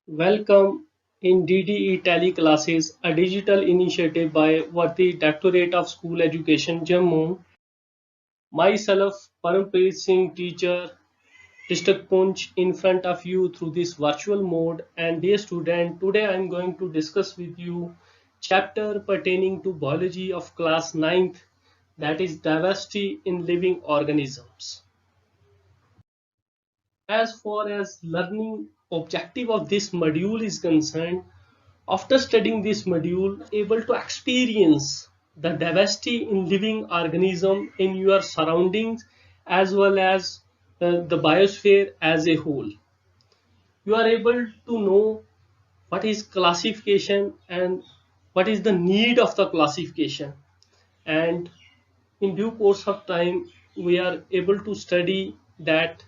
Welcome in DDE Tally Classes, a digital initiative by Worthy Directorate of School Education, Jammu. Myself, Parampreet Singh, teacher, District Punch, in front of you through this virtual mode. And dear student, today I am going to discuss with you chapter pertaining to biology of class 9th, that is diversity in living organisms. As far as learning objective of this module is concerned, after studying this module, able to experience the diversity in living organism in your surroundings as well as the biosphere as a whole. You are able to know what is classification and what is the need of the classification, and in due course of time we are able to study that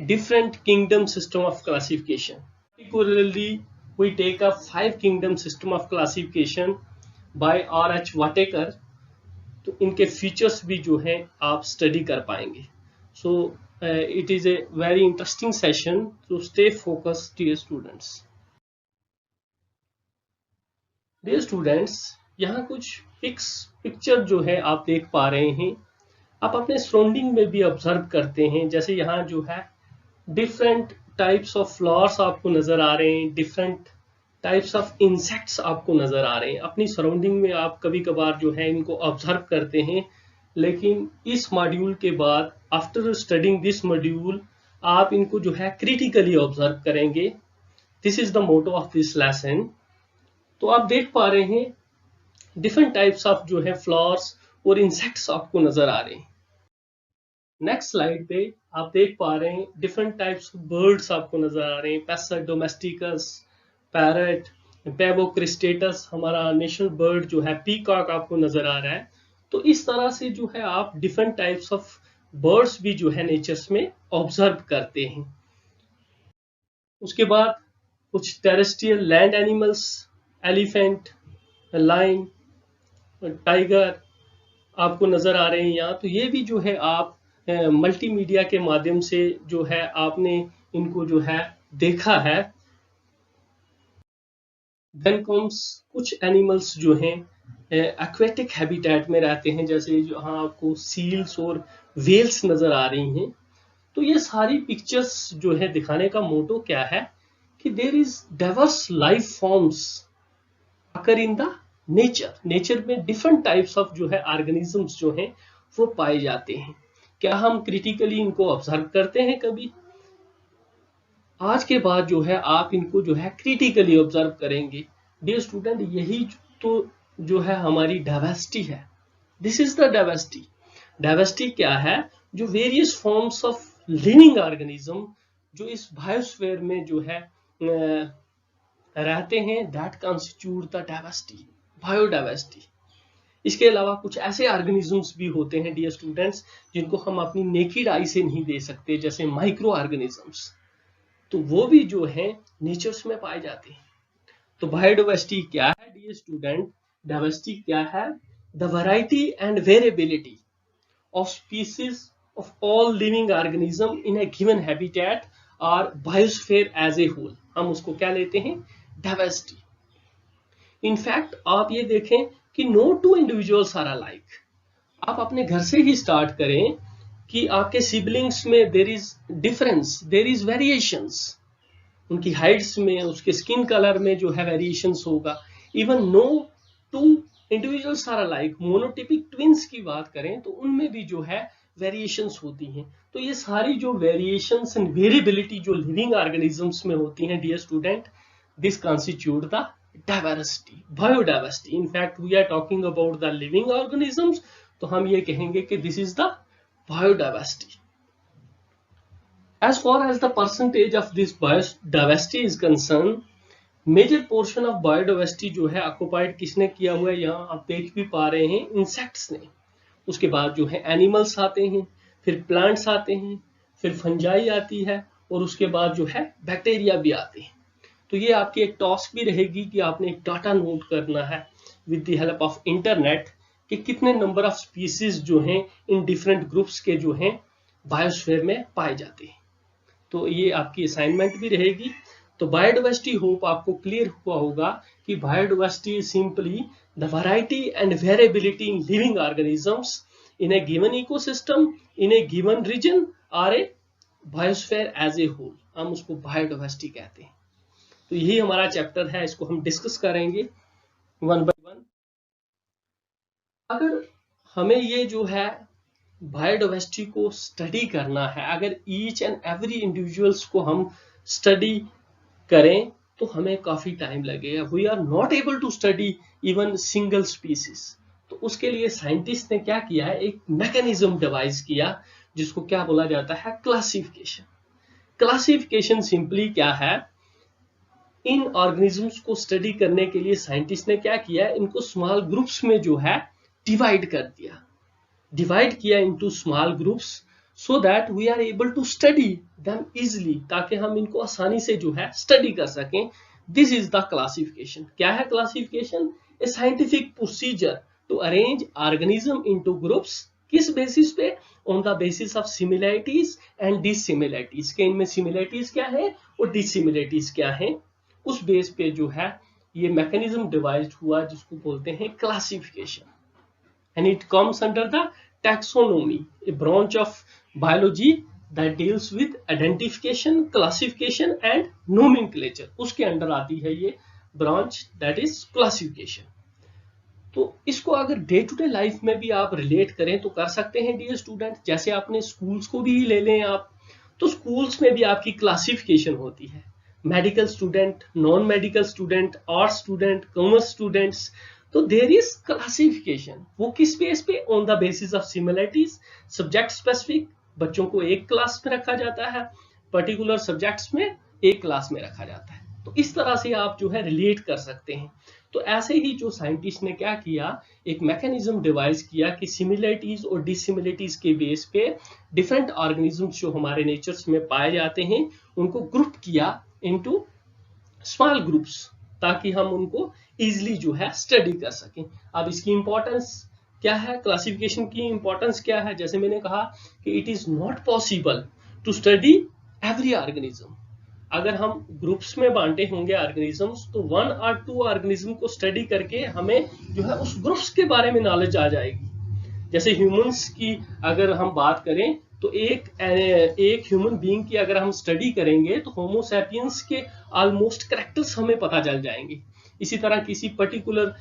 different kingdom system of classification. Particularly, we take a 5 kingdom system of classification by R.H. Watekar, तो इनके features भी जो हैं आप study कर पाएंगे. So it is a very interesting session, so stay focus dear students. Dear students, यहाँ कुछ पिक्चर जो है आप देख पा रहे हैं. आप अपने सराउंडिंग में भी ऑब्जर्व करते हैं, जैसे यहाँ जो है डिफरेंट टाइप्स ऑफ फ्लावर्स आपको नजर आ रहे हैं, डिफरेंट टाइप्स ऑफ इंसेक्ट्स आपको नजर आ रहे हैं. अपनी सराउंडिंग में आप कभी कभार जो है इनको ऑब्जर्व करते हैं, लेकिन इस मॉड्यूल के बाद आफ्टर स्टडिंग दिस मॉड्यूल आप इनको जो है क्रिटिकली ऑब्जर्व करेंगे. This is the motto of this lesson. तो आप देख पा रहे हैं डिफरेंट टाइप्स ऑफ जो है फ्लावर्स और इंसेक्ट्स आपको नजर आ रहे हैं. नेक्स्ट स्लाइड पे आप देख पा रहे हैं डिफरेंट टाइप्स ऑफ बर्ड्स आपको नजर आ रहे हैं. पैसर डोमेस्टिकस, पैरट, पेवोक्रिस्टेटस, हमारा नेशनल बर्ड जो है पीकॉक आपको नजर आ रहा है. तो इस तरह से जो है आप डिफरेंट टाइप्स ऑफ बर्ड्स भी जो है नेचर्स में ऑब्जर्व करते हैं. उसके बाद कुछ terrestrial land animals, elephant, lion, tiger आपको नजर आ रहे हैं यहाँ. तो ये भी जो है आप मल्टीमीडिया के माध्यम से जो है आपने इनको जो है देखा है. देन कम्स कुछ एनिमल्स जो हैं एक्वेटिक हैबिटेट में रहते हैं, जैसे जहाँ आपको सील्स और वेल्स नजर आ रही हैं. तो ये सारी पिक्चर्स जो है दिखाने का मोटो क्या है कि there is diverse life forms occur in the nature. Nature में डिफरेंट टाइप्स ऑफ जो है ऑर्गेनिजम्स जो हैं वो पाए जाते हैं. क्या हम क्रिटिकली इनको ऑब्जर्व करते हैं कभी? आज के बाद जो है आप इनको जो है क्रिटिकली ऑब्जर्व करेंगे. डियर स्टूडेंट, यही तो जो है हमारी डाइवर्सिटी है. This is the diversity. Diversity क्या है? जो various forms of living organism जो इस बायोस्फीयर में जो है रहते हैं, that constitute the diversity, biodiversity. इसके अलावा कुछ ऐसे ऑर्गेनिजम्स भी होते हैं डियर स्टूडेंट्स जिनको हम अपनी नेकेड आई से नहीं दे सकते, जैसे माइक्रो ऑर्गेनिजम्स. तो वो भी जो है नेचर्स में पाए जाते हैं. तो बायोडाइवर्सिटी क्या है डियर स्टूडेंट? डाइवर्सिटी क्या है? The variety and variability of species of all living organism in a given habitat और बायोस्फीयर एज ए होल. हम उसको क्या लेते हैं? डाइवर्सिटी. इनफैक्ट आप ये देखें कि no two individuals are alike. आप अपने घर से ही स्टार्ट करें कि आपके सिबलिंग्स में there is difference, there is variations. उनकी हाइट्स में, उसके स्किन कलर में जो है वेरिएशंस होगा. Even no two individuals are alike, monotypic twins की बात करें तो उनमें भी जो है वेरिएशंस होती हैं. तो ये सारी जो वेरिएशंस एंड वेरिएबिलिटी जो लिविंग ऑर्गेनिजम्स में होती हैं dear student, this constitute the diversity, biodiversity. In fact we are talking about the living organisms, तो हम ये कहेंगे कि this is the biodiversity. As far as the percentage of this biodiversity is concerned, major portion of biodiversity जो है occupied किसने किया हुआ है? यहाँ आप देख भी पा रहे हैं इंसेक्ट्स ने. उसके बाद जो है एनिमल्स आते हैं, फिर प्लांट्स आते हैं, फिर फंजाई आती है, और उसके बाद जो है बैक्टीरिया भी आते हैं. तो ये आपकी एक टास्क भी रहेगी कि आपने एक डाटा नोट करना है with the help of internet कि कितने नंबर ऑफ स्पीसीज जो हैं इन डिफरेंट ग्रुप्स के जो हैं बायोस्फीयर में पाए जाते हैं. तो ये आपकी असाइनमेंट भी रहेगी. तो बायोडाइवर्सिटी होप आपको क्लियर हुआ होगा कि biodiversity is simply the variety and variability in living organisms in a given ecosystem in a given region और a biosphere as a whole, हम उसको बायोडाइवर्सिटी कहते हैं। तो यही हमारा चैप्टर है, इसको हम डिस्कस करेंगे वन बाय वन। अगर हमें ये जो है बायोडाइवर्सिटी को स्टडी करना है, अगर ईच एंड एवरी इंडिविजुअल्स को हम स्टडी करें तो हमें काफी टाइम लगेगा। We are not able to study even single species. तो उसके लिए साइंटिस्ट ने क्या किया है, एक मैकेनिज्म डिवाइस किया जिसको क्या बोला जाता है, क्लासिफिकेशन। क्लासिफिकेशन सिंपली क्या है, इन ऑर्गेनिजम्स को स्टडी करने के लिए साइंटिस्ट ने क्या किया, इनको स्मॉल ग्रुप्स में जो है डिवाइड कर दिया, डिवाइड किया into small groups so that we are able to study them easily, ताकि हम इनको आसानी से जो है स्टडी कर सकें। This is the classification। क्या है classification? A scientific procedure to arrange organism into groups। किस बेसिस पे? On the basis of similarities and dissimilarities। के इनमें similarities क्या है और dissimilarities क्या है, उस बेस पे जो है ये मैकेनिज्म डिवाइज्ड हुआ जिसको बोलते हैं classification. And it comes under the taxonomy, a branch of biology that deals with identification, classification and nomenclature। उसके अंडर आती है ये ब्रांच, दैट इज क्लासिफिकेशन। तो इसको अगर डे टू डे लाइफ में भी आप रिलेट करें तो कर सकते हैं डियर स्टूडेंट। जैसे आपने स्कूल्स को भी ले लें आप, तो स्कूल्स में भी आपकी क्लासिफिकेशन होती है, medical student, non medical student, art student, commerce students. तो देयर इज क्लासिफिकेशन। वो किस बेस पे? On the basis of similarities, subject specific, बच्चों को एक क्लास में रखा जाता है, पर्टिकुलर सब्जेक्ट्स में एक क्लास में रखा जाता है। तो इस तरह से आप जो है रिलेट कर सकते हैं। तो ऐसे ही जो साइंटिस्ट ने क्या किया, एक मैकेनिज्म डिवाइस किया कि सिमिलरिटीज और डिसिमिलरिटीज के बेस पे डिफरेंट ऑर्गेनिजम्स जो हमारे नेचर्स में पाए जाते हैं उनको ग्रुप किया इनटू स्मॉल ग्रुप्स, ताकि हम उनको इजिली जो है स्टडी कर सकें। अब इसकी इंपॉर्टेंस क्या है, क्लासिफिकेशन की इंपॉर्टेंस क्या है? जैसे मैंने कहा कि it is not possible to study every organism. अगर हम ग्रुप्स में बांटे होंगे ऑर्गेनिजम्स तो 1 और 2 ऑर्गेनिज्म को स्टडी करके हमें जो है उस ग्रुप्स के बारे में नॉलेज आ जाएगी। जैसे ह्यूमंस की अगर हम बात करें तो एक ह्यूमन बीइंग की अगर हम स्टडी करेंगे तो होमो सैपियंस के ऑलमोस्ट कैरेक्टर्स हमें पता चल जाएंगे। इसी तरह किसी पर्टिकुलर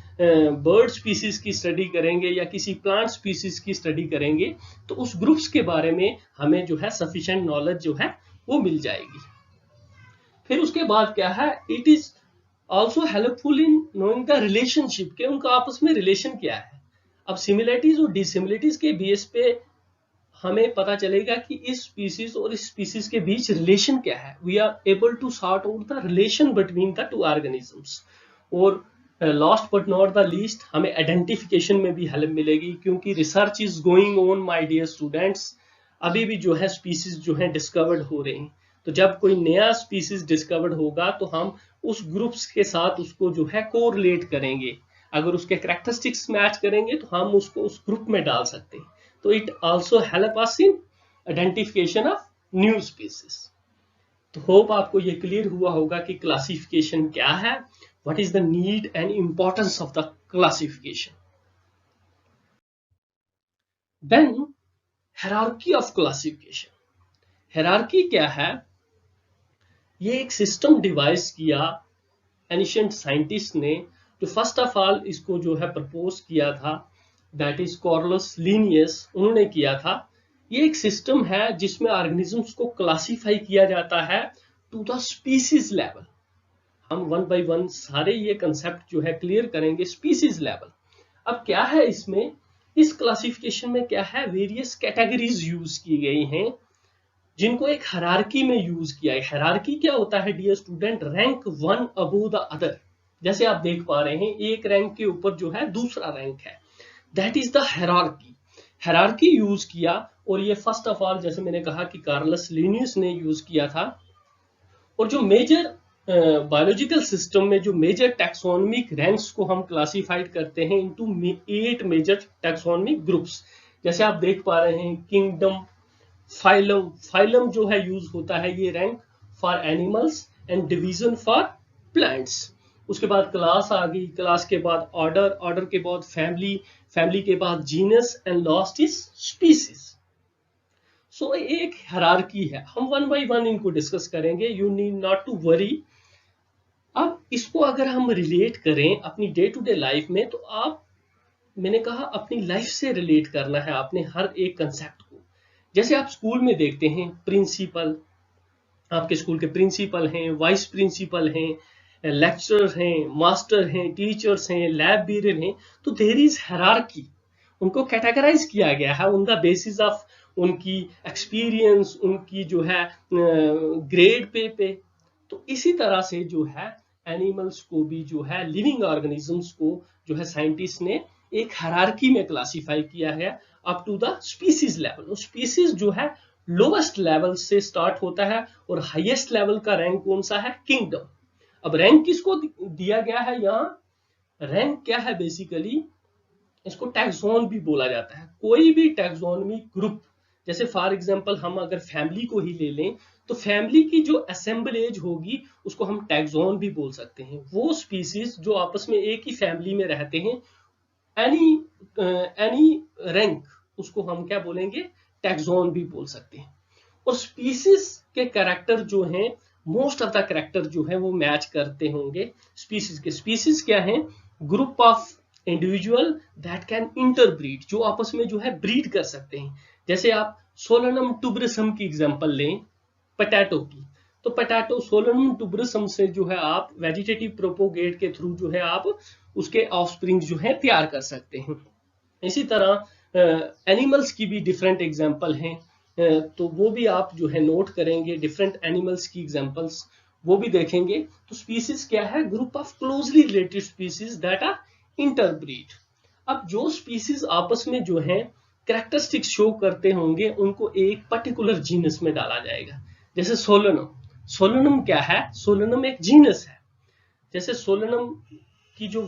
बर्ड स्पीसीज की स्टडी करेंगे या किसी प्लांट स्पीसीज की स्टडी करेंगे तो उस ग्रुप्स के बारे में हमें जो है सफिशिएंट नॉलेज जो है वो मिल जाएगी। फिर उसके बाद क्या है, it is also helpful in knowing the relationship, के उनका आपस में रिलेशन क्या है। अब सिमिलरिटीज और डिसिमिलरिटीज के बेस पे हमें पता चलेगा कि इस स्पीसीज और इस स्पीसीज के बीच रिलेशन क्या है। We are able to sort out the relation between the 2 organisms. और last but not the least, हमें आइडेंटिफिकेशन में भी हेल्प मिलेगी, क्योंकि research is going on my dear students. अभी भी जो है स्पीसीज जो है डिस्कवर्ड हो रहे हैं। तो जब कोई नया स्पीसीज डिस्कवर्ड होगा तो हम उस ग्रुप्स के साथ उसको जो है कोरिलेट करेंगे। अगर उसके कैरेक्टरिस्टिक्स मैच करेंगे तो हम उसको उस ग्रुप में डाल सकते हैं। तो it also help us in identification of new species. तो होप आपको ये क्लियर हुआ होगा कि क्लासिफिकेशन क्या है, what is the need and importance of the classification। Then hierarchy of classification। hierarchy क्या है, ये एक सिस्टम डिवाइस किया एनिशिएंट साइंटिस्ट ने, जो फर्स्ट ऑफ ऑल इसको जो है प्रपोज किया था, दैट इज कार्लस लिनियस, उन्होंने किया था। ये एक सिस्टम है जिसमें ऑर्गेनिजम्स को क्लासिफाई किया जाता है टू द स्पीसीज लेवल। हम 1 बाय 1 सारे ये कंसेप्ट जो है क्लियर करेंगे स्पीसीज लेवल। अब क्या है इसमें, इस क्लासिफिकेशन में क्या है, वेरियस कैटेगरीज यूज की गई हैं जिनको एक हायरार्की में यूज किया है। हायरार्की क्या होता है dear student, rank 1 above the other. जैसे आप देख पा रहे हैं एक रैंक के ऊपर जो है दूसरा रैंक है, that is the hierarchy. Hierarchy use किया, और ये फर्स्ट ऑफ ऑल जैसे मैंने कहा कि कार्लस लिनियस ने यूज किया था। और जो मेजर बायोलॉजिकल सिस्टम में जो मेजर टैक्सोनॉमिक रैंक्स को हम क्लासिफाइड करते हैं इनटू 8 मेजर टैक्सोनॉमिक ग्रुप्स। जैसे आप देख पा रहे हैं किंगडम, फाइलम, फाइलम जो है यूज होता है ये rank for animals and division for plants. उसके बाद क्लास आ गई, क्लास के बाद ऑर्डर, ऑर्डर के बाद फैमिली, फैमिली के बाद genus and last is species. So एक हायरार्की है, हम वन बाय वन इनको डिस्कस करेंगे, you need not to worry. अब इसको अगर हम रिलेट करें अपनी डे टू डे लाइफ में, तो आप, मैंने कहा अपनी लाइफ से रिलेट करना है आपने हर एक कंसेप्ट को। जैसे आप स्कूल में देखते हैं प्रिंसिपल, आपके स्कूल के प्रिंसिपल हैं, वाइस प्रिंसिपल हैं, लेक्चरर हैं, मास्टर हैं, टीचर्स हैं, लाइब्रेरियन हैं, तो देयर इज हायरार्की। उनको कैटेगराइज किया गया है ऑन द बेसिस ऑफ उनकी एक्सपीरियंस, उनकी जो है ग्रेड पे। तो इसी तरह से जो है एनिमल्स को भी जो है, लिविंग ऑर्गेनिजम्स को जो है साइंटिस्ट ने एक हायरार्की में क्लासिफाई किया है up to the species level. Species जो है लोवेस्ट लेवल से स्टार्ट होता है और हाईएस्ट लेवल का रैंक कौन सा है? किंगडम। अब रैंक किसको दिया गया है यहाँ? रैंक क्या है बेसिकली, इसको टैक्सोन भी बोला जाता है। कोई भी टैक्सोनमी ग्रुप, जैसे फॉर एग्जांपल हम अगर फैमिली को ही ले लें, तो फैमिली की जो असेंबलेज होगी उसको हम टैक्सोन भी बोल सकते हैं। वो स्पीसीज जो आपस में एक ही फैमिली में रहते हैं, एनी रैंक, उसको हम क्या बोलेंगे? टैक्सोन भी बोल सकते हैं। और स्पीसीज के कैरेक्टर जो हैं, मोस्ट ऑफ द कैरेक्टर जो है वो मैच करते होंगे स्पीसीज के। स्पीसीज क्या है? Group of individual that can interbreed, जो आपस में जो है ब्रीड कर सकते हैं। जैसे आप सोलेनम टुबरसम की एग्जांपल लें, पोटैटो की, तो पोटैटो सोलेनम टुबरसम से जो है आप वेजिटेटिव प्रोपोगेट के थ्रू जो है आप उसके ऑफस्प्रिंग जो है तैयार कर सकते हैं। इसी तरह एनिमल्स की भी डिफरेंट एग्जांपल हैं, तो वो भी आप जो है नोट करेंगे, डिफरेंट एनिमल्स की एग्जांपल्स वो भी देखेंगे। तो स्पीसीज क्या है? Group of closely related species that are interbreed. अब जो स्पीसीज आपस में जो है कैरेक्टरिस्टिक्स शो करते होंगे, उनको एक पर्टिकुलर जीनस में डाला जाएगा। जैसे सोलेनम, सोलेनम क्या है? सोलेनम एक जीनस है। जैसे सोलेनम की जो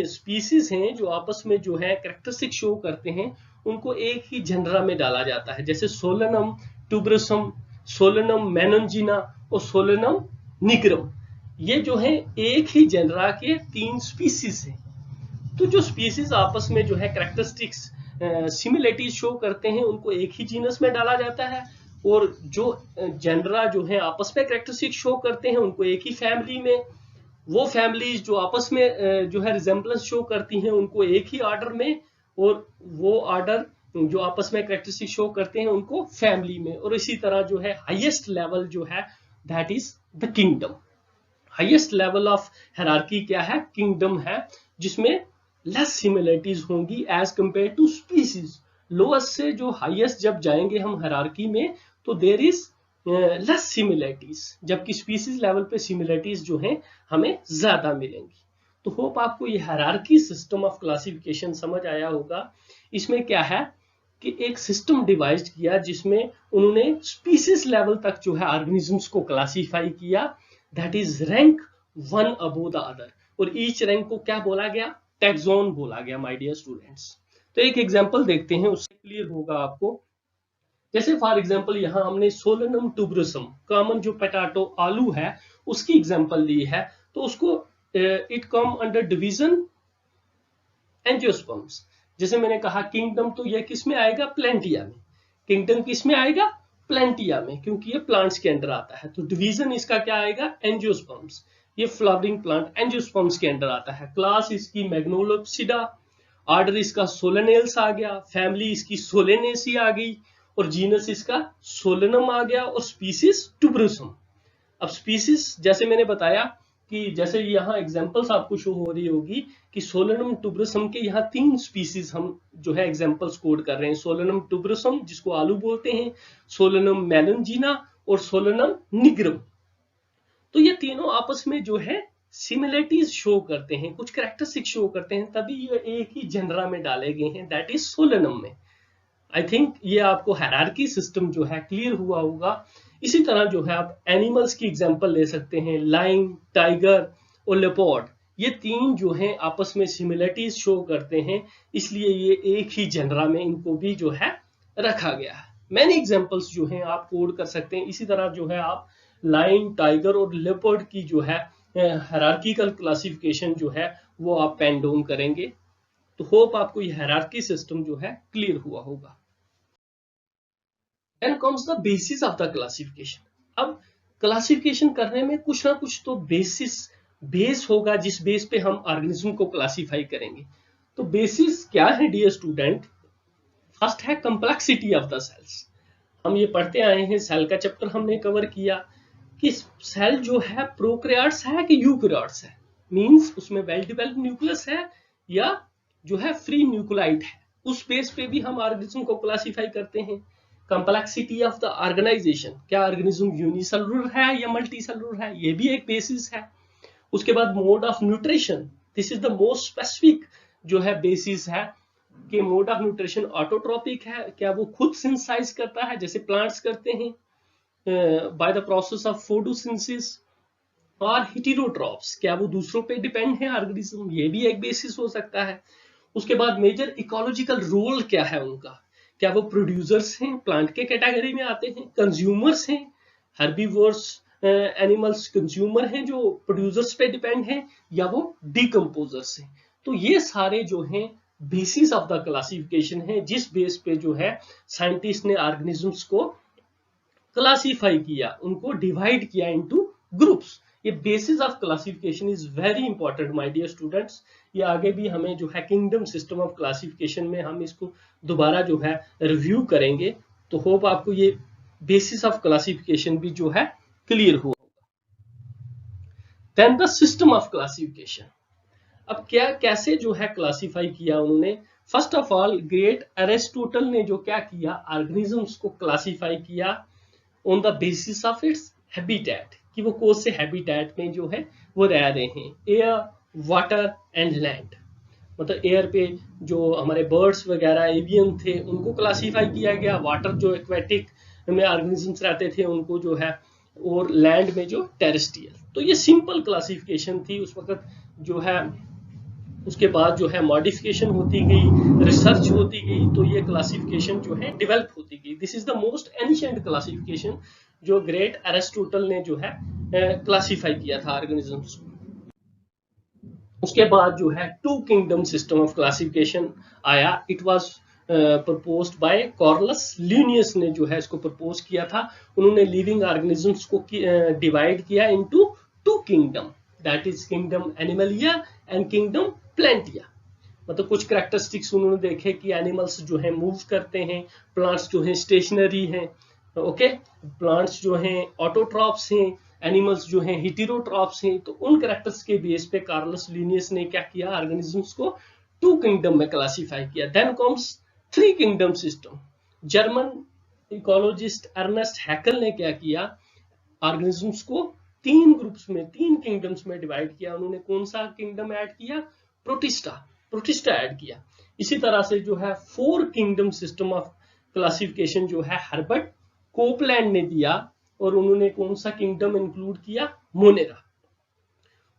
स्पीसीज हैं जो आपस में जो है कैरेक्टरिस्टिक शो करते हैं, उनको एक ही जनरा में डाला जाता है। जैसे सोलेनम टुबरसम, सोलेनम मेननजीना और सोलेनम निग्रम, ये जो है एक ही जनरा के 3 स्पीसीज हैं। तो जो स्पीसीज आपस में जो है कैरेक्टरिस्टिक्स सिमिलरिटीज शो करते हैं, उनको एक ही जीनस में डाला जाता है। और जो जनरा जो है आपस में कैरेक्टरिस्टिक्स शो करते हैं, उनको एक ही फैमिली में। वो फैमिलीज जो आपस में जो है रिजेम्बलेंस शो करती हैं, उनको एक ही ऑर्डर में। और वो ऑर्डर जो आपस में कैरेक्टरिस्टिक्स शो करते हैं, उनको फैमिली में। और इसी तरह जो है हाईएस्ट लेवल जो है that is the kingdom. Highest level of hierarchy क्या है? किंगडम है, जिसमें लेस सिमिलरिटीज होंगी as compare to species. Lowest से जो हाईएस्ट जब जाएंगे हम हायरार्की में, तो देयर इज लेस सिमिलरिटीज, जबकि स्पीसीज लेवल पे सिमिलरिटीज जो हैं हमें ज्यादा मिलेंगी। तो होप आपको ये हायरार्की सिस्टम ऑफ क्लासिफिकेशन समझ आया होगा। इसमें क्या है कि एक सिस्टम डिवाइज किया जिसमें उन्होंने स्पीसीज लेवल तक जो है ऑर्गेनिजम्स को क्लासिफाई किया, that is rank one above the other. और ईच रैंक को क्या बोला गया? टैक्सोन बोला गया, माय डियर स्टूडेंट्स। तो एक एग्जांपल देखते हैं, उससे क्लियर होगा आपको। जैसे फॉर एग्जांपल यहाँ हमने सोलेनम टुबरसम, कॉमन जो पोटैटो आलू है, उसकी एग्जांपल ली है। तो उसको it come under division angiosperms. जैसे मैंने कहा किंगडम, तो ये किस में आएगा? प्लेंटिया में। किंगडम किस में आएगा? प्लेंटिया में, क्योंकि ये प्लांट्स के अंडर आता है। तो डिवीजन इसका क्या आएगा? एंजियोस्पर्म्स। ये फ्लावरिंग प्लांट एंजियोस्पर्म्स के अंडर आता है। क्लास इसकी मैग्नोलेप्सिडा, ऑर्डर इसका सोलेनेल्स आ गया, फैमिली इसकी सोलेनेसी आ गई, और जीनस इसका सोलेनम आ गया, और स्पीसीज टुबरसम। अब स्पीसीज जैसे मैंने बताया कि जैसे यहाँ एग्जांपल्स आपको शो हो रही होगी कि सोलेनम टुबरसम के यहाँ 3 स्पीसीज हम जो है एग्जांपल्स कोड कर रहे हैं। सोलेनम टुबरसम जिसको आलू बोलते हैं, सोलेनम मेलनजीना और सोलेनम निग्रम। तो ये तीनों आपस में जो है सिमिलरिटीज शो करते हैं, कुछ कैरेक्टरिस्टिक शो करते हैं, तभी ये एक ही जनरा में डाले गए हैं, दैट इज सोलेनम में। आई थिंक ये आपको हायरार्की सिस्टम जो है क्लियर हुआ होगा। इसी तरह जो है आप एनिमल्स की एग्जांपल ले सकते हैं, लायन, टाइगर और लेपर्ड। ये 3 जो हैं आपस में सिमिलरिटीज शो करते हैं, इसलिए ये एक ही जनरा में इनको भी जो है रखा गया है। मैनी एग्जांपल्स जो हैं आप कोड कर सकते हैं। इसी तरह जो है आप लायन, टाइगर और लेपर्ड की जो है हायरार्किकल क्लासिफिकेशन जो है वो आप पेन डाउन करेंगे। तो होप आपको ये हायरार्की सिस्टम जो है क्लियर हुआ होगा। Then comes the basis of the classification. अब क्लासिफिकेशन करने में कुछ ना कुछ तो बेस होगा जिस बेस पे हम ऑर्गेनिज्म को क्लासिफाई करेंगे। तो बेसिस क्या है डियर स्टूडेंट? फर्स्ट है कंप्लेक्सिटी ऑफ द सेल्स। हम ये पढ़ते आए हैं, सेल का चैप्टर हमने कवर किया कि सेल जो है प्रोकैरियोट्स है कि यूकैरियोट्स है, मींस उसमें वेल डेवलप्ड न्यूक्लियस है या जो है फ्री न्यूक्लियाइड है। उस बेस पे भी हम ऑर्गेनिज्म को क्लासिफाई करते हैं। कंप्लेक्सिटी ऑफ द ऑर्गेनाइजेशन, क्या ऑर्गेनिज्म यूनिसेलुलर है या मल्टीसेलुलर है, ये भी एक बेसिस है। उसके बाद mode of nutrition, this is the most specific जो है बेसिस है कि मोड ऑफ न्यूट्रिशन ऑटोट्रोपिक है, क्या वो खुद सिंथेसाइज करता है जैसे प्लांट्स करते हैं bye the process of photosynthesis, और हेटेरोट्रॉप्स, क्या वो दूसरों पे डिपेंड है ऑर्गेनिज्म, ये भी एक बेसिस हो सकता है। उसके बाद मेजर इकोलॉजिकल रोल क्या है उनका, क्या वो प्रोड्यूसर्स हैं, प्लांट के कैटेगरी में आते हैं, कंज्यूमर्स हैं, हर्बीवोर्स एनिमल्स कंज्यूमर हैं जो प्रोड्यूसर्स पे डिपेंड हैं, या वो डिकम्पोजर्स हैं। तो ये सारे जो हैं बेसिस ऑफ द क्लासिफिकेशन है जिस बेस पे जो है साइंटिस्ट ने ऑर्गेनिजम्स को क्लासिफाई किया, उनको डिवाइड किया इनटू ग्रुप्स। ये basis of classification is very important my dear students. ये आगे भी हमें जो है किंगडम सिस्टम ऑफ क्लासिफिकेशन में हम इसको दोबारा जो है रिव्यू करेंगे। तो होप आपको ये बेसिस ऑफ क्लासिफिकेशन भी जो है क्लियर हुआ होगा। Then the system of classification. अब क्या कैसे जो है क्लासिफाई किया उन्होंने? First of all great Aristotle ने जो क्या किया, ऑर्गेनिजम्स को क्लासिफाई किया on the basis of its habitat, कि वो कौन से हैबिटेट में जो है वो रह रहे हैं, एयर, वाटर एंड लैंड। मतलब एयर पे जो हमारे बर्ड्स वगैरह एवियन थे उनको क्लासिफाई किया गया, वाटर जो एक्वेटिक में ऑर्गेनिजम्स रहते थे उनको जो है, और लैंड में जो टेरेस्ट्रियल। तो ये सिंपल क्लासिफिकेशन थी उस वक्त जो है। उसके बाद जो है मॉडिफिकेशन होती गई, रिसर्च होती गई, तो ये क्लासिफिकेशन जो है डेवलप होती गई। This is the most ancient classification जो ग्रेट एरिस्टोटल ने जो है क्लासिफाई किया था ऑर्गेनिजम्स को। उसके बाद जो है two kingdom system of classification आया। It was proposed by Carolus Linnaeus ने जो है इसको प्रपोज किया था। उन्होंने लिविंग ऑर्गेनिजम्स को डिवाइड किया into two kingdom, that is kingdom Animalia and kingdom Plantae. मतलब कुछ कैरेक्टरिस्टिक्स उन्होंने देखे कि एनिमल्स जो है मूव करते हैं, प्लांट्स जो है स्टेशनरी हैं, ओके, प्लांट्स जो हैं ऑटोट्रॉप्स हैं, एनिमल्स जो हैं हेटेरोट्रॉप्स हैं। तो उन कैरेक्टर्स के बेस पे कार्लस लिनियस ने क्या किया, ऑर्गेनिजम्स को टू किंगडम में क्लासिफाई किया। Then comes three kingdom system. German ecologist Ernest Haeckel ने क्या किया, ऑर्गेनिजम्स को तीन ग्रुप्स में, तीन किंगडम्स में डिवाइड किया। उन्होंने कौन सा किंगडम ऐड किया? प्रोटिस्टा ऐड किया। इसी तरह से जो है four kingdom system of classification जो है हर्बर्ट कोपलैंड ने दिया, और उन्होंने कौन सा किंगडम इंक्लूड किया? मोनेरा।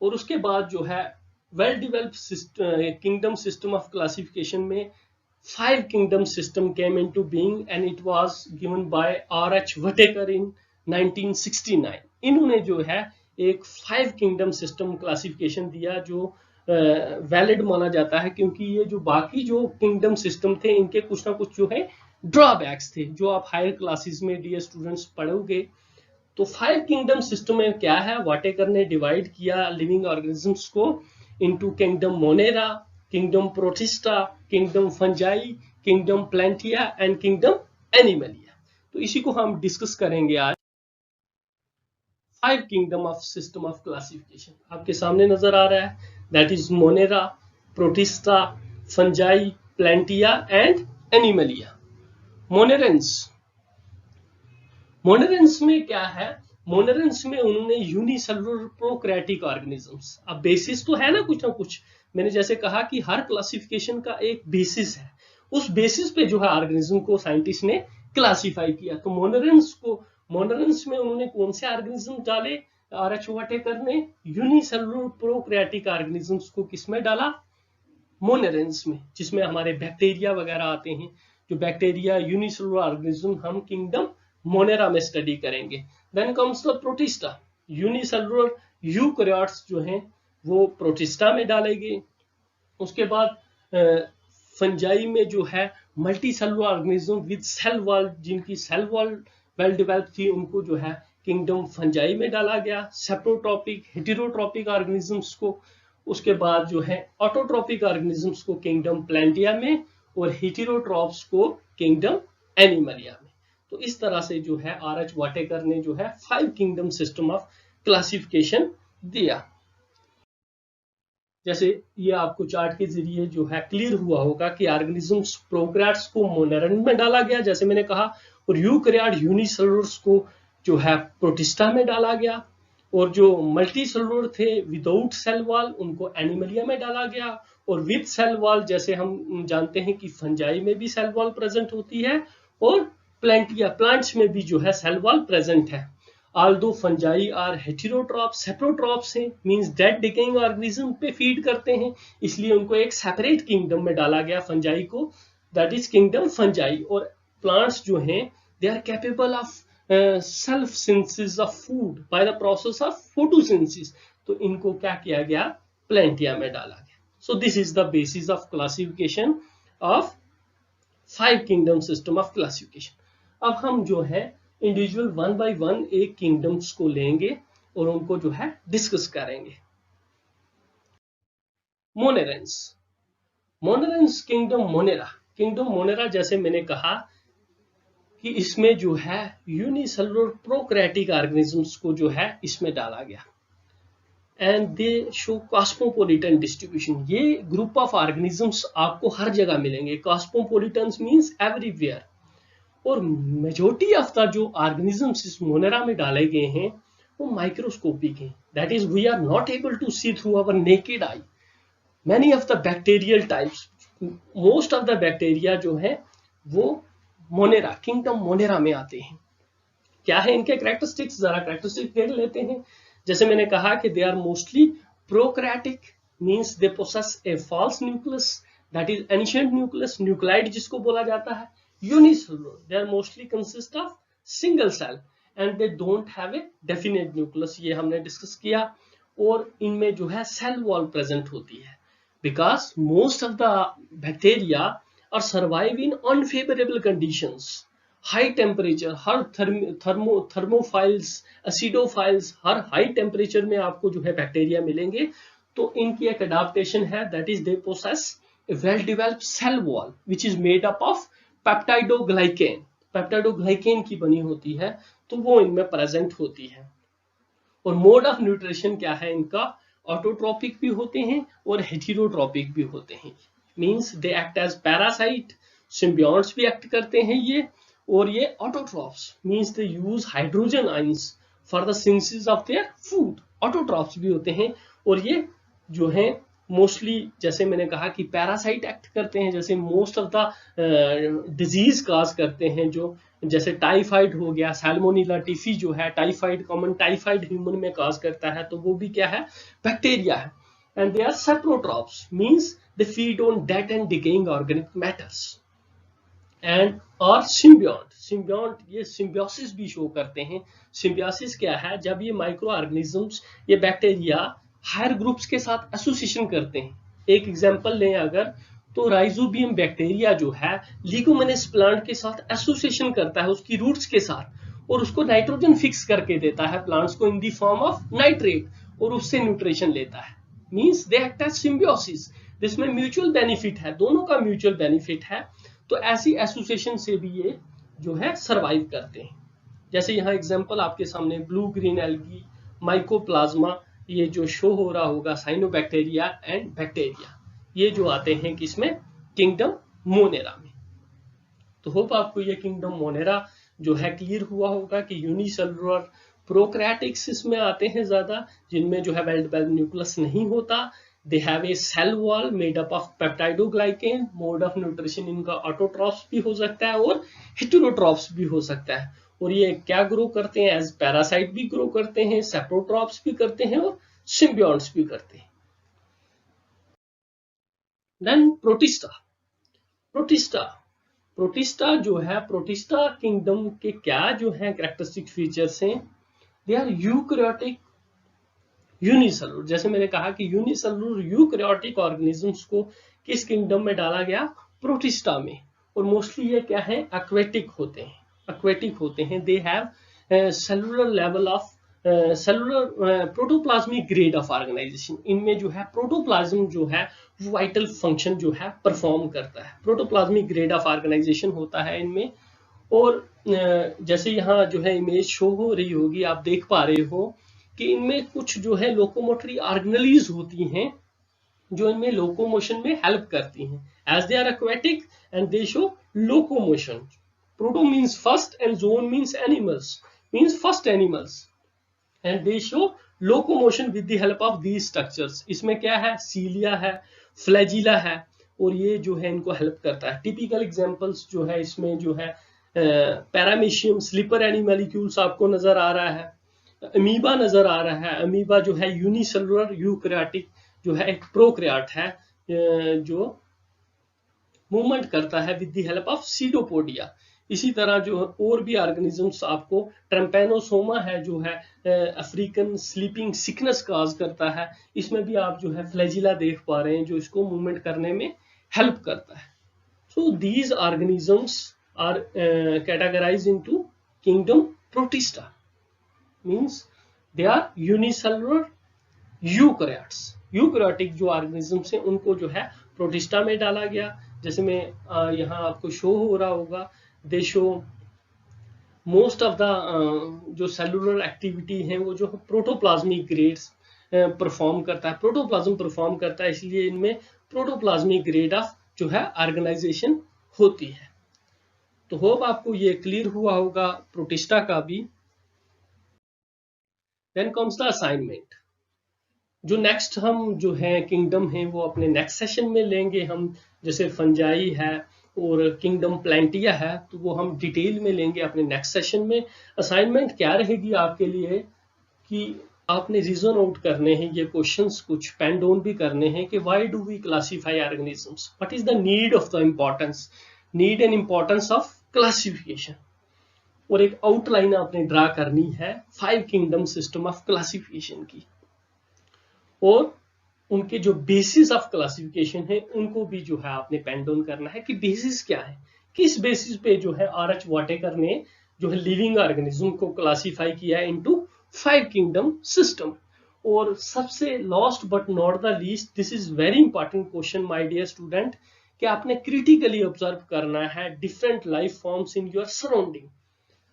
और उसके बाद जो है well developed kingdom system of classification में five kingdom system came into being and it was given by R H. Whittaker in 1969। इन्होंने जो है एक फाइव किंगडम सिस्टम क्लासिफिकेशन दिया जो वैलिड माना जाता है, क्योंकि ये जो बाकी जो किंगडम सिस्टम थे इनके कुछ ना कुछ जो है ड्रॉबैक्स थे जो आप हायर क्लासेस में डियर स्टूडेंट्स पढ़ोगे। तो फाइव किंगडम सिस्टम में क्या है, व्हिटेकर ने डिवाइड किया लिविंग ऑर्गेनिजम्स को into kingdom Monera, kingdom Protista, kingdom Fungi, kingdom Plantae and kingdom Animalia. तो इसी को हम डिस्कस करेंगे आज। Five kingdom of system of classification आपके सामने नजर आ रहा है, that is Monera, Protista, Fungi, Plantae and Animalia. Monerans में क्या है, मोनेरेंस में उन्होंने यूनिसेलुलर प्रोकैरियोटिक ऑर्गेनिजम्स। अब बेसिस तो है ना कुछ, मैंने जैसे कहा कि हर क्लासिफिकेशन का एक बेसिस है, उस बेसिस पे जो है ऑर्गेनिज्म को साइंटिस्ट ने क्लासिफाई किया। तो मोनेरेंस में उन्होंने कौन से ऑर्गेनिज्म डाले? आर.एच. व्हिटेकर ने यूनिसेलुलर प्रोकैरियोटिक ऑर्गेनिजम्स को किसमें डाला? मोनेरेंस में, जिसमें हमारे बैक्टीरिया वगैरह आते हैं। जो बैक्टीरिया यूनिसेलुलर ऑर्गेनिज्म हम किंगडम मोनेरा में स्टडी करेंगे। Then comes the Protista, unicellular eukaryotes जो हैं वो प्रोटिस्टा में डालेंगे। उसके बाद फंजाई में जो है multi cellular organism with cell wall, जिनकी सेल वॉल वेल डेवलप्ड थी, उनको जो है किंगडम फंजाई में डाला गया। सेप्रोट्रॉपिक हेटेरोट्रॉपिक ऑर्गेनिजम्स को, उसके बाद जो है ऑटोट्रॉपिक ऑर्गेनिजम्स को किंगडम प्लांटिया में, और हेटेरोट्रॉप्स को किंगडम एनिमलिया में। तो इस तरह से जो है आर.एच. वाटेकर ने जो है 5 किंगडम सिस्टम ऑफ क्लासिफिकेशन दिया। जैसे ये आपको चार्ट के जरिए जो है क्लियर हुआ होगा कि ऑर्गेनिजम्स प्रोकैरियोट्स को मोनेरन में डाला गया जैसे मैंने कहा, और यूकैरियोट यूनिसेलुलर्स को जो है प्रोटिस्टा में डाला गया, और जो मल्टी सेलुलर थे विदाउट सेल वॉल उनको एनिमलिया में डाला गया, और विद सेल वॉल जैसे हम जानते हैं कि फंजाई में भी सेल वॉल प्रेजेंट होती है, और प्लांट्स में भी जो है सेल वॉल प्रेजेंट है। Although fungi are heterotrophs, saprotrophs हैं, मींस डेड डिकेइंग ऑर्गेनिज्म पे फीड करते हैं, इसलिए उनको एक सेपरेट किंगडम में डाला गया फंजाई को, दैट इज किंगडम फंजाई। और प्लांट्स जो हैं they are capable of self synthesis of food by the process of photosynthesis, तो इनको क्या किया गया, प्लांटिया में डाला गया। So this is the basis of classification of 5 kingdom system of classification. अब हम जो है इंडिविजुअल 1 बाय 1 एक किंगडम्स को लेंगे और उनको जो है डिस्कस करेंगे। मोनेरेंस, मोनेरेंस किंगडम मोनेरा जैसे मैंने कहा कि इसमें जो है यूनिसेलुलर प्रोकैरियोटिक ऑर्गेनिजम्स को जो है इसमें डाला गया, and they show cosmopolitan distribution. ये ग्रुप ऑफ ऑर्गेनिजम्स आपको हर जगह मिलेंगे, कॉस्मोपोलिटन मींस एवरीवेयर, और मेजॉरिटी ऑफ द जो ऑर्गेनिजम्स इस मोनेरा में डाले गए हैं वो माइक्रोस्कोपिक हैं, that is we are not able to see through our naked eye. Many of the bacterial types, most of the bacteria जो है वो मोनेरा, किंगडम मोनेरा में आते हैं। क्या है इनके कैरेक्टरिस्टिक्स, जरा कैरेक्टरिस्टिक्स देख लेते हैं। जैसे मैंने कहा कि they are mostly prokaryotic, means they possess a false nucleus, that is ancient nucleus, nucleoid जिसको बोला जाता है। Unicellular, they are mostly consist of single cell and they don't have a definite nucleus, ये हमने डिस्कस किया। और इनमें जो है सेल वॉल प्रेजेंट होती है, because most of the bacteria are survive in unfavorable conditions, high temperature, her thermophiles, acidophiles, her high temperature में आपको जो है बैक्टीरिया मिलेंगे। तो इनकी एक अडाप्टेशन है, that is they possess a well developed cell wall which is made up of peptidoglycan, peptidoglycan की बनी होती है, तो वो इनमें प्रेजेंट होती है। और मोड ऑफ न्यूट्रिशन क्या है इनका, ऑटोट्रॉपिक भी होते हैं और हेटेरोट्रॉपिक भी होते हैं, means they act as parasite, symbiotes भी एक्ट करते हैं ये, और ये autotrophs means they use hydrogen ions for the synthesis of their food, autotrophs भी होते हैं। और ये जो है मोस्टली जैसे मैंने कहा कि पैरासाइट एक्ट करते हैं, जैसे most of the disease cause करते हैं, जो जैसे टाइफाइड हो गया, सैल्मोनेला टिफी जो है टाइफाइड, कॉमन टाइफाइड ह्यूमन में काज करता है, तो वो भी क्या है, बैक्टीरिया है। And they are saprotrophs, means they feed on dead and decaying organic matters. And और सिम्बियोट ये सिम्बियोसिस भी शो करते हैं। सिम्बियोसिस क्या है, जब ये माइक्रो ऑर्गेनिजम्स, ये बैक्टीरिया हायर ग्रुप्स के साथ एसोसिएशन करते हैं। एक एग्जांपल लें अगर, तो राइजोबियम बैक्टीरिया जो है लिगुमिनस प्लांट के साथ एसोसिएशन करता है, उसकी रूट्स के साथ, और उसको नाइट्रोजन फिक्स करके देता है प्लांट्स को in the form of nitrate, और उससे न्यूट्रिशन लेता है, means they act as symbiosis, जिसमें म्यूचुअल बेनिफिट है, दोनों का म्यूचुअल बेनिफिट है। तो ऐसी एसोसिएशन से भी ये जो है सरवाइव करते हैं। जैसे यहाँ एग्जांपल आपके सामने ब्लू ग्रीन एल्गी, माइकोप्लाज्मा, ये जो शो हो रहा होगा साइनोबैक्टीरिया एंड बैक्टीरिया, ये जो आते हैं किसमें, किंगडम मोनेरा में। तो होप आपको ये किंगडम मोनेरा जो है क्लियर हुआ होगा कि यूनिसेलुलर प्रोकैरियोटिक्स इसमें आते हैं ज्यादा, जिनमें जो है वेल डेवलप्ड न्यूक्लियस नहीं होता। They have a cell wall made up of peptidoglycan. Mode of nutrition इनका ऑटोट्रॉप्स भी हो सकता है और हेटेरोट्रॉप्स भी हो सकता है। और ये क्या ग्रो करते हैं, एज पैरासाइट भी ग्रो करते हैं, सेप्रोट्रॉप्स भी करते हैं और सिम्बियोट्स भी करते हैं। देन प्रोटिस्टा, प्रोटिस्टा जो है, प्रोटिस्टा किंगडम के क्या जो है कैरेक्टरिस्टिक फीचर्स हैं, दे आर यूकैरियोटिक यूनिसेलुलर। जैसे मैंने कहा कि यूनिसेलुलर यूकैरियोटिक ऑर्गेनिजम्स को किस किंगडम में डाला गया, प्रोटिस्टा में। और मोस्टली ये क्या है, एक्वेटिक होते हैं, एक्वेटिक होते हैं। They have cellular level of cellular protoplasmic grade of organisation. इनमें जो है प्रोटोप्लाज्म जो है वो वाइटल फंक्शन जो है परफॉर्म करता है, प्रोटोप्लाज्मिक ग्रेड ऑफ ऑर्गेनाइजेशन होता है इनमें। और जैसे यहाँ जो है इमेज शो हो रही होगी, आप देख पा रहे हो कि इनमें कुछ जो है लोकोमोटरी ऑर्गेनलीज होती हैं जो इनमें लोकोमोशन में हेल्प करती हैं। As they are aquatic and they show locomotion. Proto means first and zoa means animals, means first animals, and they show locomotion with the help of these structures. इसमें क्या है, सीलिया है, फ्लैजिला है, और ये जो है इनको हेल्प करता है। टिपिकल एग्जांपल्स जो है इसमें जो है पैरामीशियम, स्लीपर एनिमैलिक्यूल्स आपको नजर आ रहा है, अमीबा नजर आ रहा है। अमीबा जो है यूनिसेलुलर यूकैरियोटिक जो है एक प्रोकैरियोट है जो मूवमेंट करता है with the help of pseudopodia. इसी तरह जो और भी ऑर्गेनिजम्स आपको, ट्रम्पेनोसोमा है जो है अफ्रीकन स्लीपिंग सिकनेस काज करता है, इसमें भी आप जो है फ्लैजिला देख पा रहे हैं जो इसको मूवमेंट करने में हेल्प करता है। So these organisms are categorized into kingdom Protista, means they are unicellular eukaryotes. Eukaryotic जो ऑर्गेनिजम्स हैं उनको जो है प्रोटिस्टा में डाला गया। जैसे मैं यहाँ आपको शो हो रहा होगा, दे शो मोस्ट ऑफ द जो सेलुलर एक्टिविटी है वो जो प्रोटोप्लाज्मिक ग्रेड्स परफॉर्म करता है, प्रोटोप्लाज्म परफॉर्म करता है, इसलिए इनमें प्रोटोप्लाज्मिक ग्रेड ऑफ जो है ऑर्गेनाइजेशन होती है। तो होप आपको ये क्लियर हुआ होगा प्रोटिस्टा का भी। Then comes the assignment. जो नेक्स्ट हम जो है किंगडम है वो अपने नेक्स्ट सेशन में लेंगे हम, जैसे फंजाई है और किंगडम प्लांटिया है, तो वो हम डिटेल में लेंगे अपने नेक्स्ट सेशन में। असाइनमेंट क्या रहेगी आपके लिए कि आपने रीजन आउट करने हैं ये क्वेश्चंस, कुछ पेन डाउन भी करने हैं कि why do we classify organisms, what is the need of the importance, need and importance of classification. और एक आउटलाइन आपने ड्रा करनी है 5 किंगडम सिस्टम ऑफ क्लासिफिकेशन की, और उनके जो बेसिस ऑफ क्लासिफिकेशन है उनको भी जो है आपने पेन डाउन करना है कि बेसिस क्या है, किस बेसिस पे जो है आर.एच. वाटेकर ने जो है लिविंग ऑर्गेनिज्म को क्लासिफाई किया इनटू 5 किंगडम सिस्टम। और सबसे last but not the least, this is very important question my dear student, कि आपने क्रिटिकली ऑब्जर्व करना है different life forms in your surrounding.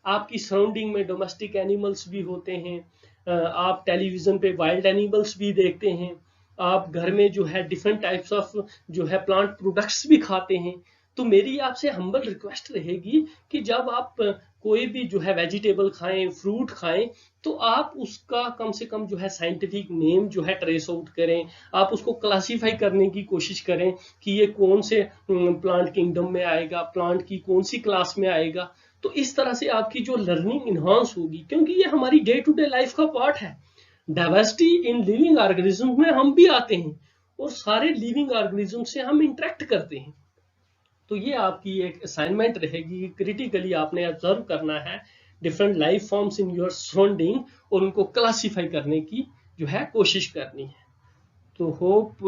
आपकी सराउंडिंग में डोमेस्टिक एनिमल्स भी होते हैं, आप टेलीविजन पे वाइल्ड एनिमल्स भी देखते हैं, आप घर में जो है डिफरेंट टाइप्स ऑफ जो है प्लांट प्रोडक्ट्स भी खाते हैं। तो मेरी आपसे हम्बल रिक्वेस्ट रहेगी कि जब आप कोई भी जो है वेजिटेबल खाएं, फ्रूट खाएं, तो आप उसका कम से कम जो है साइंटिफिक नेम जो है ट्रेस आउट करें, आप उसको क्लासिफाई करने की कोशिश करें कि ये कौन से प्लांट किंगडम में आएगा, प्लांट की कौन सी क्लास में आएगा। तो इस तरह से आपकी जो लर्निंग इन्हांस होगी, क्योंकि ये हमारी डे टू डे लाइफ का पार्ट है। डाइवर्सिटी इन लिविंग ऑर्गेनिज्म में हम भी आते हैं और सारे लिविंग ऑर्गेनिज्म से हम इंटरेक्ट करते हैं। तो ये आपकी एक असाइनमेंट रहेगी, क्रिटिकली आपने ऑब्जर्व करना है different life forms in your surrounding और उनको क्लासिफाई करने की जो है कोशिश करनी है। तो hope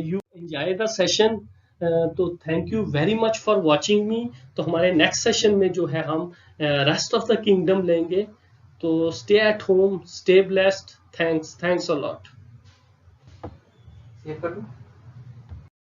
you enjoy the session. तो thank you very much for watching me. तो हमारे नेक्स्ट सेशन में जो है हम रेस्ट ऑफ द किंगडम लेंगे। तो stay at home, stay blessed, thanks a lot.